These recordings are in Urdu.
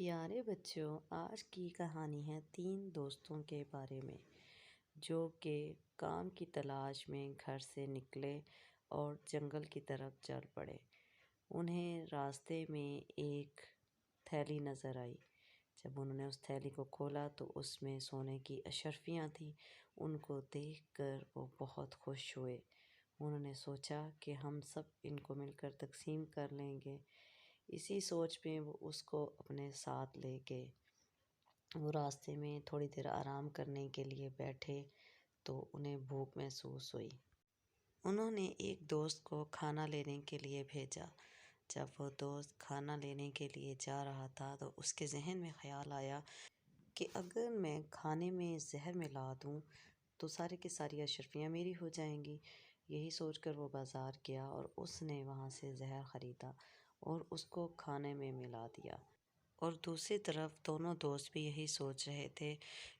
پیارے بچوں، آج کی کہانی ہے 3 دوستوں کے بارے میں جو کہ کام کی تلاش میں گھر سے نکلے اور جنگل کی طرف چل پڑے۔ انہیں راستے میں ایک تھیلی نظر آئی۔ جب انہوں نے اس تھیلی کو کھولا تو اس میں سونے کی اشرفیاں تھیں۔ ان کو دیکھ کر وہ بہت خوش ہوئے۔ انہوں نے سوچا کہ ہم سب ان کو مل کر تقسیم کر لیں گے۔ اسی سوچ میں وہ اس کو اپنے ساتھ لے گئے۔ وہ راستے میں تھوڑی دیر آرام کرنے کے لیے بیٹھے تو انہیں بھوک محسوس ہوئی۔ انہوں نے ایک دوست کو کھانا لینے کے لیے بھیجا۔ جب وہ دوست کھانا لینے کے لیے جا رہا تھا تو اس کے ذہن میں خیال آیا کہ اگر میں کھانے میں زہر ملا دوں تو ساری کی ساری اشرفیاں میری ہو جائیں گی۔ یہی سوچ کر وہ بازار گیا اور اس نے وہاں سے زہر خریدا اور اس کو کھانے میں ملا دیا۔ اور دوسری طرف دونوں دوست بھی یہی سوچ رہے تھے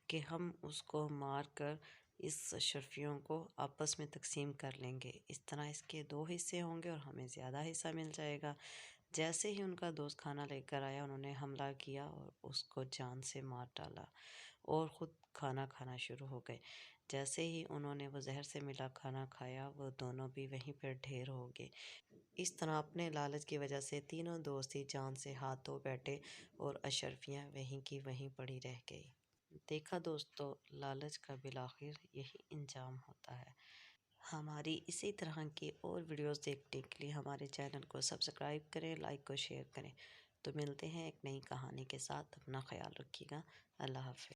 کہ ہم اس کو مار کر اس اشرفیوں کو آپس میں تقسیم کر لیں گے۔ اس طرح اس کے 2 حصے ہوں گے اور ہمیں زیادہ حصہ مل جائے گا۔ جیسے ہی ان کا دوست کھانا لے کر آیا، انہوں نے حملہ کیا اور اس کو جان سے مار ڈالا اور خود کھانا کھانا شروع ہو گئے۔ جیسے ہی انہوں نے وہ زہر سے ملا کھانا کھایا، وہ دونوں بھی وہیں پر ڈھیر ہو گئے۔ اس طرح اپنے لالچ کی وجہ سے تینوں دوست ہی جان سے ہاتھ دھو بیٹھے اور اشرفیاں وہیں کی وہیں پڑی رہ گئی۔ دیکھا دوستو، لالچ کا بالآخر یہی انجام ہوتا ہے۔ ہماری اسی طرح کی اور ویڈیوز دیکھنے کے لیے ہمارے چینل کو سبسکرائب کریں، لائک اور شیئر کریں۔ تو ملتے ہیں ایک نئی کہانی کے ساتھ۔ اپنا خیال رکھیے گا۔ اللہ حافظ۔